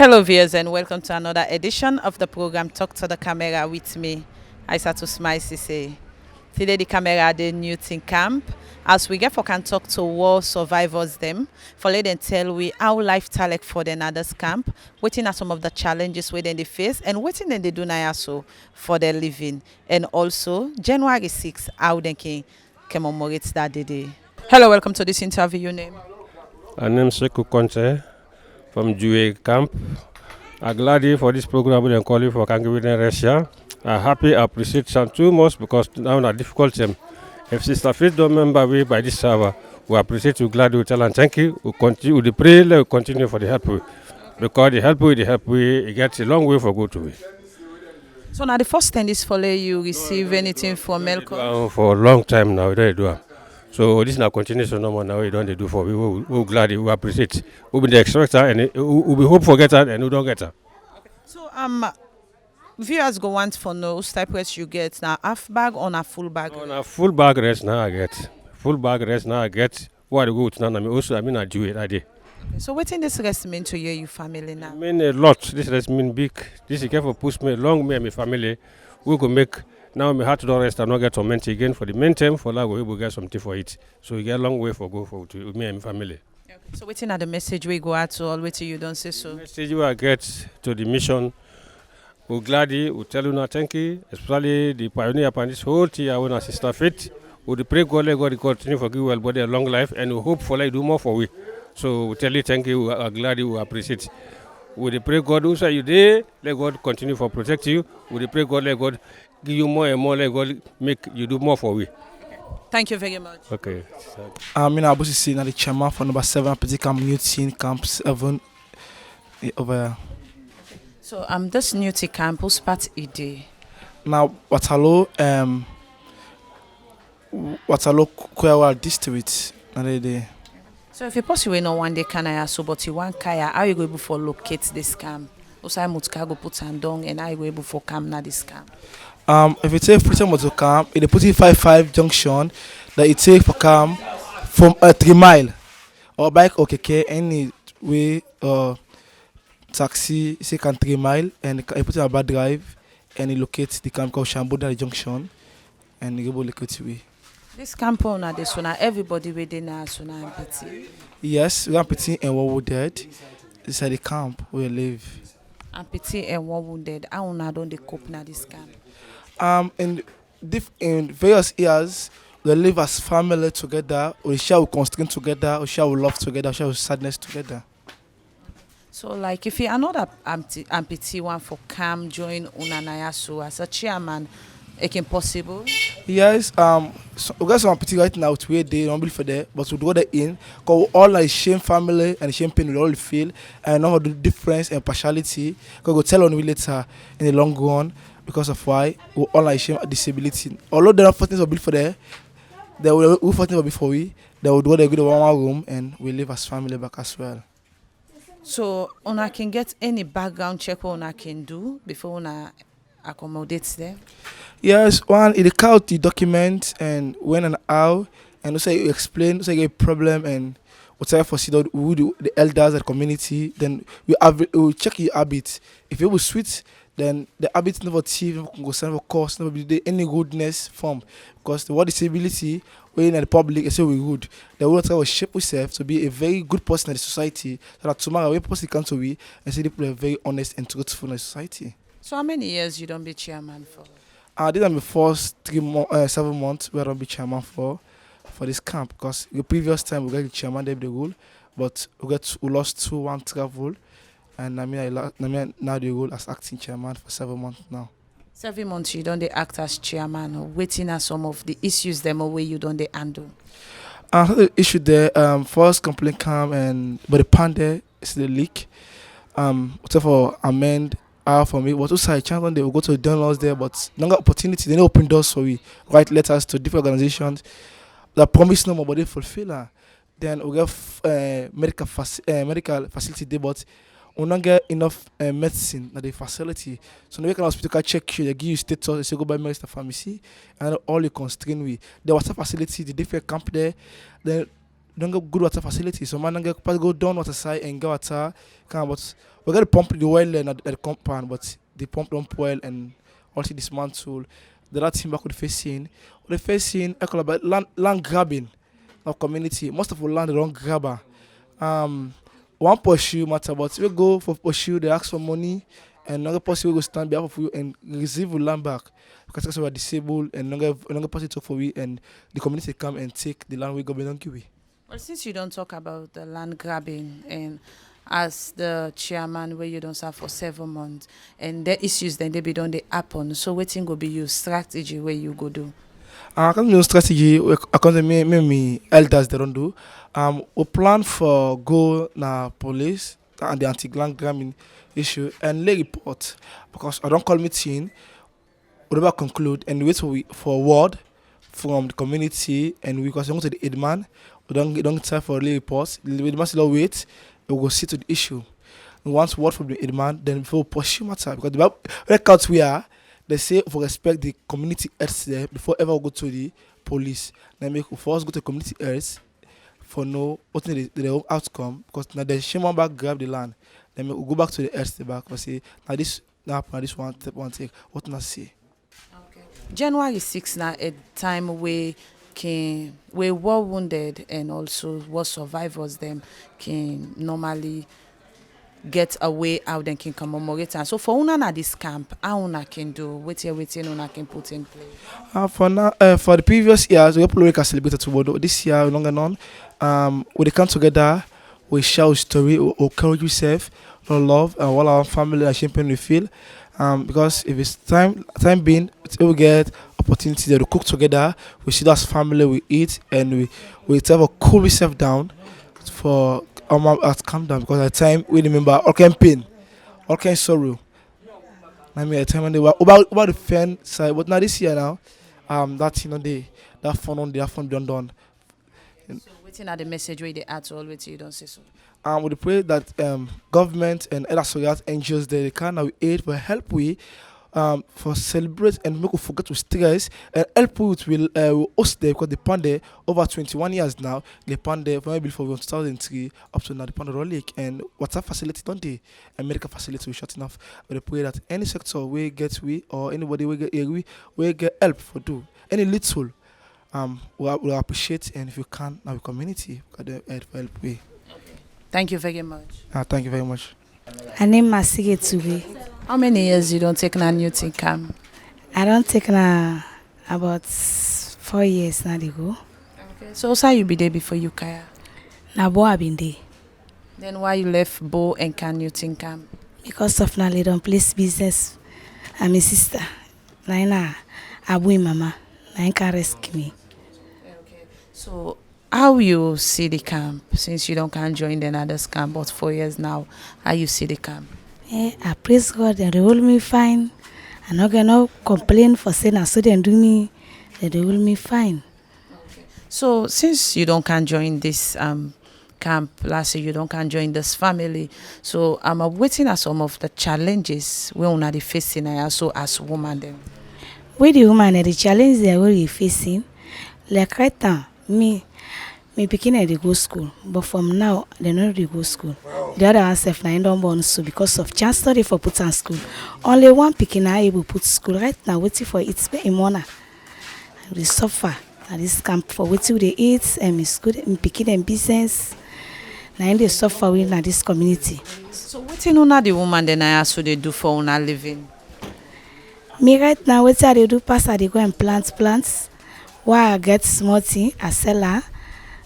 Hello, viewers, and welcome to another edition of the program Talk to the Camera with me, Isatu Smile Sesay. Today, the camera the new thing camp as we get for can talk to war survivors them for let them tell we how life like for the others camp, waiting at some of the challenges within they face and waiting then they do now so for their living, and also January 6th how they can commemorate that day. Hello, welcome to this interview. Your name? My name is Sekou Conte from Jue Camp. I'm glad for this program and call you for Kangiwin Russia. I'm happy, I appreciate some too much because now in a difficult time. If Sister Faith don't remember we by this hour, we appreciate you, glad you tell and thank you. We continue with the prayer, we continue for the help we. Because the help we, it gets a long way for go to we. So now the first thing is for you receive anything from Melqosh? For a long time now, we don't do it. So this is now continuation no more now we don't do for we. We're glad we appreciate. We'll be the expecter and we'll be hope for get her and we don't get her. So viewers go want for know type rest you get now half bag or a full bag? On a full bag rest now I get. Full bag rest now I get. What I go to now also I mean I do it I did. So what in this rest mean to you family now? I mean a lot. This rest mean big. This is careful push me long me and my family. We go make now my heart to rest and not get torment again for the main time for that we will get something for it. So we get a long way for go for to me and my family. Okay. So waiting at the message we go out to all wait till you don't say so. Message we I get to the mission. We're glad we tell you now thank you, especially the pioneer upon this whole thing I want Sister Faith. We pray God let God continue for give well body a long life and we hope for like do more for we. So we tell you thank you, we are glad we appreciate. We pray God also you there, let God continue for protect you. We pray God let God give you more and more, let God make you do more for we. Thank you very much. Okay. I'm the chairman for number 7 Petit Camp New Teen Camp 7 over here. So this new tea camp who's part ID? Now Waterloo Kwewa district and they. So if you possibly know one day can I so but you want kaya, how you go able for locate this camp? Also I go put and down and how you go able for camp na this camp? If you take Freedom Motor Camp, it put in 55 junction that it take for camp from 3 mile or bike or keke any way taxi say can 3 mile and it put in a bad drive and it locates the camp called Shamboda junction and it go locate way. This camp on this one everybody within us so now Petit. Yes, we are Petit and what wounded. This is the camp where we live. And Petit and one wounded. How una don dey cope na this camp? In various years, we live as family together. We share with constraint together. We share with love together. We share with sadness together. So like if you another amputee one for camp join Unanaya so as a chairman, it can possible. Yes, so we got some amputee right now to where they don't believe for there, but we do that in because all like shame family and shame pain we all feel and know the difference and partiality. Because we tell on we later in the long run because of why we all like shame disability. Although there are things we build for there, they will fight before we. They will do the good one room and we live as family back as well. So una can get any background check what una can do before una accommodates there? Yes, one it count the document and when and how and also you explain also you get a problem and whatever for see the elders at the community, then we check your habits. If it was sweet, then the habits never achieve, never can go send for course, never be any goodness form. Because the word disability when in the public is so we good. The world will shape yourself to be a very good person in the society so that tomorrow when person come to we and see people are very honest and truthful in the society. So how many years you don't be chairman for? I did my first 7 months where I don't be chairman for this camp because the previous time we got the chairman they the rule, but we lost 2-1 travel and now the role as acting chairman for 7 months now. 7 months you don't they act as chairman or waiting at some of the issues them away you don't they handle? The issue there, first complaint come and but the pan there is the leak. Whatever amend for me, but also I chance they will go to the downloads there, but longer opportunity, they don't open doors for we. Write letters to different organizations that promise no more, but they fulfill. Then we get medical facility there, but we don't get enough medicine at the facility. So the hospital can check you, they give you status, they say go buy medicine pharmacy, and all you constrain we. The water facility, the different camp there, then don't get good water facilities. So man don't get go down water side and get water. But we got to pump the oil and at the compound, but the pump don't oil and also dismantle. The other thing back with the first scene. The first scene, I call about land grabbing of community. Most of the land they don't grab. One pursue matter, but we go for pursue, they ask for money, and another person will go stand behalf of you and receive the land back because we are disabled, and another person talk for we, and the community come and take the land we go belong to we. Well, since you don't talk about the land grabbing and as the chairman where you don't serve for 7 months and the issues then they be done they happen, so waiting will be your strategy where you go do. I can't do strategy. I can't me elders they don't do. We plan for go na police and the anti-land grabbing issue and lay report because I don't call meeting. We never conclude and wait for a word from the community and we because we go to the headman. We don't time for lay reports. The headman still wait. We go see to the issue. And once word from the headman, then we will pursue matter because the records we are. They say for respect the community earth there before ever go to the police. They make first go to community earth for no what the outcome because now the shaman back grab the land. Then we go back to the earth back and say now this this one take what not say. Okay. January 6th now a time we war wounded and also war survivors them can normally get away out and can commemorate. And so for una na this camp, how una can do waiting una can put in place? For now, for the previous years, we probably can celebrate tomorrow. This year, long and on, we come together, we share a story, we encourage yourself, love, and all our family and champion we feel. Because if it's time being, we get opportunity to cook together. We sit as family, we eat, and we have a cool yourself down for. At calm down because at the time we remember all kind pain, all kind sorrow. I mean, at the time when they were about the fan side, but now this year now, that that fun done. So waiting at the message where they add to all wait till you don't say so. We pray that government and other social NGOs they can now aid for help we for celebrate and make us forget to stress and help with will host there because the pande over 21 years now the pande from before 2003 up to now the pande lake and water facility don't they and medical facility we shut enough. We pray that any sector we get we or anybody we get help for do any little we'll appreciate and if you can now community help we. Thank you very much. Thank you very much. My name is Sigetube. How many years you don't take na new thing camp? I don't take na about 4 years now they go. Okay. So how you be there before you kaya? Na bo I been there. Then why you left Bo and can you think camp? Because of na they don't place business. I'm a sister. Na abu mama. Na can rescue me. Okay. So how you see the camp since you don't can join the others camp but 4 years now? How you see the camp? I praise God and they hold me fine. I'm not gonna complain for saying I so they do me. They hold me fine. Okay. So since you don't can join this camp last year, you don't can join this family. So I'm waiting at some of the challenges we are not facing also as woman them. With the woman the challenge they are facing, like right now, me picking at the go school, but from now they not really go school. The other one self na don't born so because of chance study for put on school. Only one picking are able put school right now waiting for it in morning. They suffer at this camp for waiting they eat and me school and picking them business. Now they suffer in this community. So waiting on the woman then I also they do for una living. Me right now waiting they do pass they go and plant plants. While I get small thing I sell her.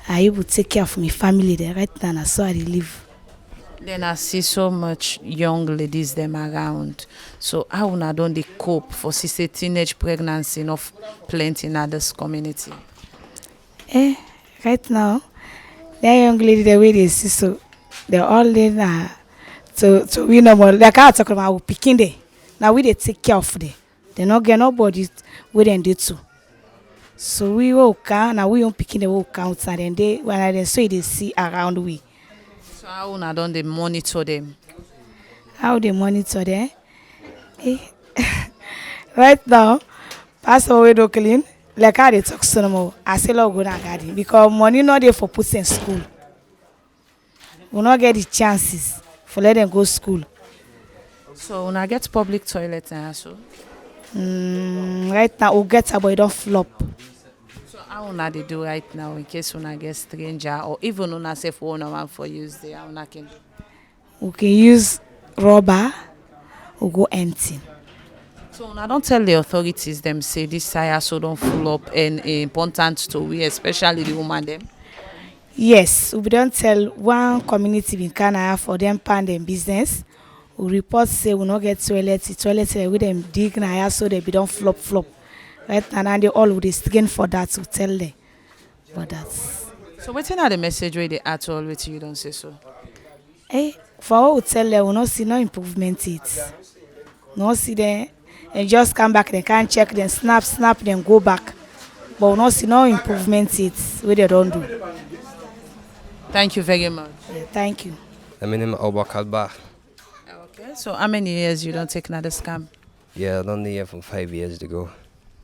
I will take care of my family there right now, so I live. Then I see so much young ladies them around. So how una don't they cope for sister teenage pregnancy of plenty in others community? Right now, that young lady the way they see so they're all in to we no more like I talk about picking there. Now we they take care of them. They not get nobody with them do too. So we will count now we don't picking the whole count and they when they so they see around we. So how una don't they monitor them? How they monitor them? Right now, Pastor we do clean. like how they talk so no more. I say log go na garden because money not there for put in school. We not get the chances for let them go school. So when I get public toilet now, so Right now we get about it don't flop. how una dey do right now in case una get stranger or even una say for one for use there, how una can do? We can use rubber or go empty. So una don tell the authorities them say this tire so don't full up and important to we, especially the woman them. Yes, we don't tell one community in Canada for them pan them business. We report say we not get toilet, the toilet with them dig na so they be don't flop. Right and they all would skin for that to tell them. But that's So wetin are the message where they at all with you don't say so? for what we tell them we not see no improvement it. No see them and just come back, they can't check them, snap, then go back. But we not see no improvement it where they don't do. Thank you very much. Yeah, thank you. My name is Abba. Okay. So how many years you don't take another scam? Yeah, I done here from 5 years ago.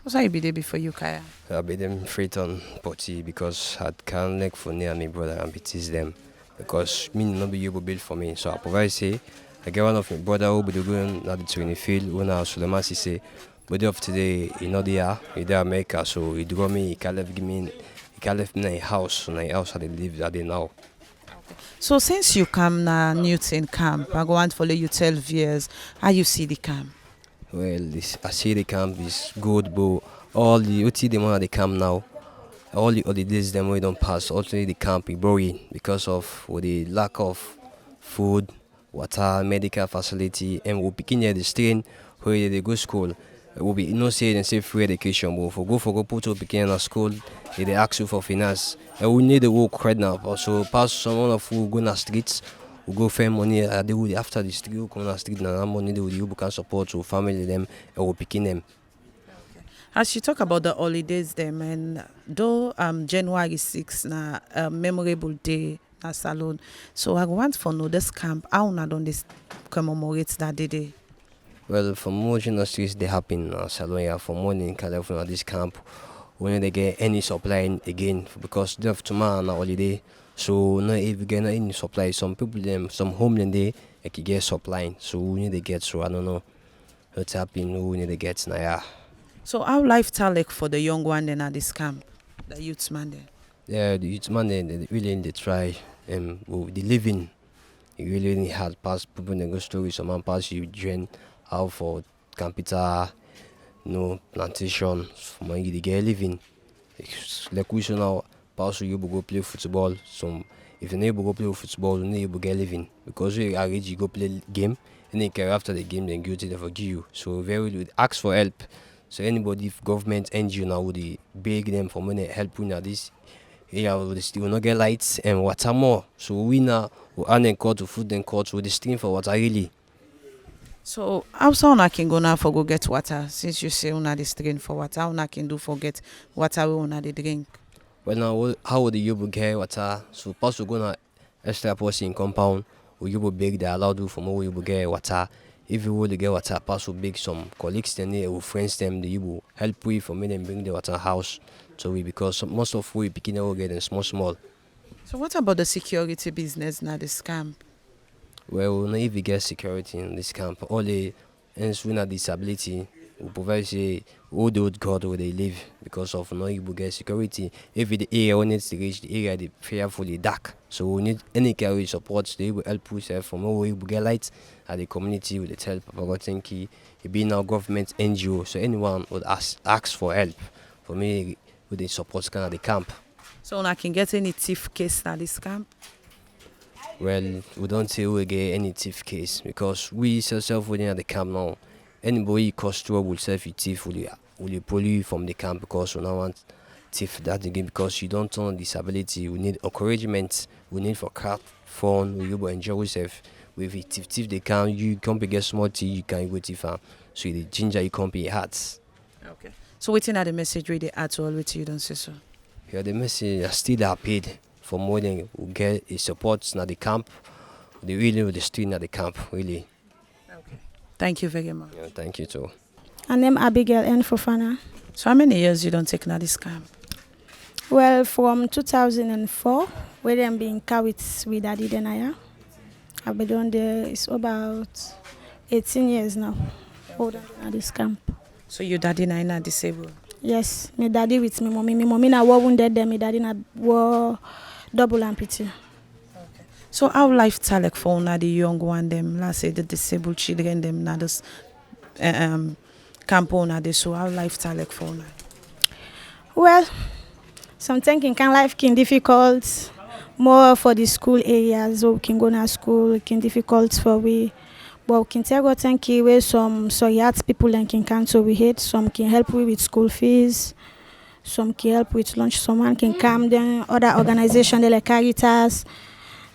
What's how you be there before you, Kaya? I be them straight on potty because I can't like for near my brother and tease them because me not be able to build for me. So I provide say I get one of my brother who be going at the training field when I Suleiman say but of today he not there, he there America, so he do me, he can't give me he can't left me in a house, and I house I live that day now. So since you come na Newton camp, I go and follow you 12 years. How you see the camp? Well, I see the camp is good, but all the OT the one at the camp now, all the holidays them we don't pass, also the camp is boring because of the lack of food, water, medical facility, and we picking here the strain where they go school. Will be no say and say free education, but for go put up picking in school, they ask you for finance, and we need the work right now. Also, pass someone of who go in the streets. We go find money they will after the street we come on the street now money they will you can support to family them and we picking them. As you talk about the holidays them and though January 6 na a memorable day na salon. So I want for know this camp how una don this commemorate that day. Well, for more industries they happen in Salon here for morning in California this camp when they get any supply again because they have tomorrow on holiday. So not if we get any supply, some people them some homeland they can get supply. So we need to get so I don't know what's happening, we need to get now yeah. So how lifestyle like for the young one then at this camp, the youths man there? Yeah, the youth man they really they try with the living. It really hard past people they go story some man pass you drain out for computer, plantation for money they get living. Like we should now pass you go play football. Some if you never go play football, you never get living because you already go play game and then carry after the game then guilty they forgive you. So very would ask for help. So anybody if government NGO now would beg them for money help you now this area will still not get lights and water more. So we now we earn court to food and court with the stream for water really. So how soon I can go now for go get water since you say una dey strain for water, how una can do for get water we una dey drink? Well now how would you get water? So pass we go na extra person in compound we you beg they allow do for more you get water. If you will get water pass we beg some colleagues then they will friends them they will help we for me them bring the water house. So we because most of we picking will get them small. So what about the security business now this camp? Well, not if we get security in this camp, only ends we have disability, we provide say all the old God where they live because of no you get security. If the area we need to reach the area they fearfully dark. So we need any carry support, they will help us from where we get lights at the community with the help of Gotenki, it being our government NGO. So anyone would ask for help for me with the support kind of the camp. So una can get any thief case at this camp? Well, we don't say we get any thief case because we ourselves within at the camp now. Anybody cause trouble will self you thief will you pull you from the camp because we don't want thief that again because you don't turn on disability. We need encouragement. We need for craft fun. We will enjoy yourself. With it thief they can you can't be get small tea you can go thief so the ginger you can't be hats. Okay. So waiting at the message where they add to all with you don't say so. Yeah, the message are still are paid. For more than we get a support at the camp, they really with the street at the camp, really. Okay. Thank you very much. Yeah, thank you too. My name Abigail N. Fofana. So how many years you don't take now this camp? Well, from 2004, where I'm being car with Daddy Denaya. I've been doing there, it's about 18 years now. Hold on at this camp. So your daddy na disabled? Yes, my daddy with me mommy. My mommy na war wounded them, my daddy na war double amputee. So how lifestyle like for una the young one them, let's say the disabled children them na this camp una they, so how lifestyle like for una? Well, sometimes life can difficult. More for the school areas, so we can go to school, it can difficult for we. But we can tell God thank you where some yet people and can cancel we hate, some can help we with school fees, some can help with lunch, someone can come then other organizations like Caritas,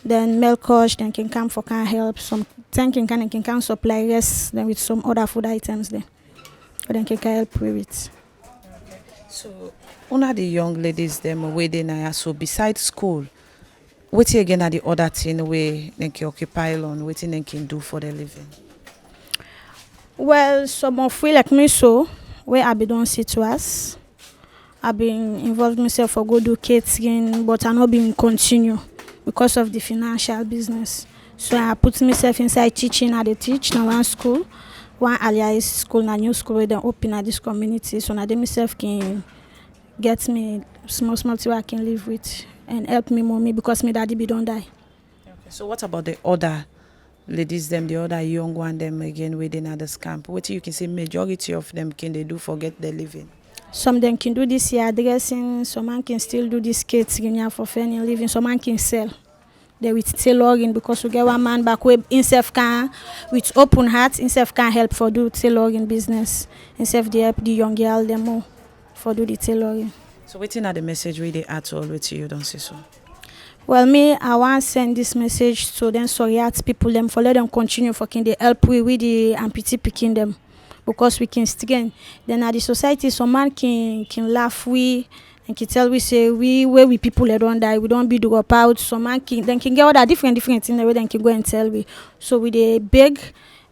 then Melqosh, then can come for can help, some thanking can come supply yes, then with some other food items then. But then can help we with. So una the young ladies them where they na so besides school, what again are the other thing where they can occupy on, what they can do for their living? Well, some of we like me so, where I be don't see to us. I've been involved myself for go do catering, but I not been continue because of the financial business. So I put myself inside teaching at the teach now one school, one alias school, na new school where they open at this community. So now they myself can get me small thing I can live with and help me mommy because my daddy be don't die. Okay. So what about the other ladies them, the other young one them again within others camp? What you can say majority of them can they do for get their living? Some them can do this here dressing, some man can still do this catering for finding living, some man can sell. They with tailoring because we get one man back where himself can with open heart, himself can help for do tailoring business. Himself they help the young girl them more for do the tailoring. So waiting at the message where they at all with you don't say so. Well, me, I want to send this message to them Soriat people them for let them continue for can they help we with the amputee picking them because we can still then at the society some man can laugh we and can tell we say we where we people that don't die we don't be drop out some man can then can get all that different things where they can go and tell we so we they beg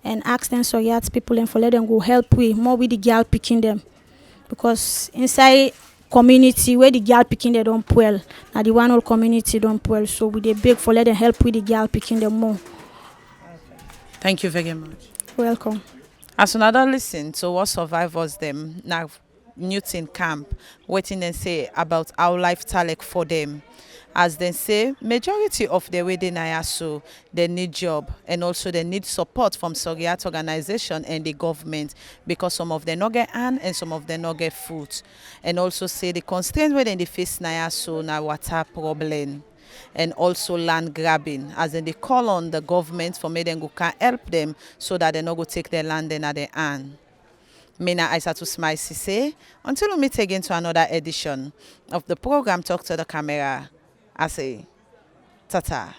and ask them Soriat people them for let them go help we more with the girl picking them because inside community where the girl picking they don't well. Now the one whole community don't well. So we they beg for let them help with the girl picking them more. Thank you very much. Welcome. As another listen to what survivors them now Newton camp waiting and say about our lifestyle like for them. As they say, majority of the way they are so they need job and also they need support from Soriat organization and the government because some of them not get hand and some of them not get food. And also say the constraint where they face now so now water problem and also land grabbing as in they call on the government for me them go can help them so that they not go take their land in at their hand. Mina Isatu Smile Sesay. Until we meet again to another edition of the program Talk to the Camera. I say, tata.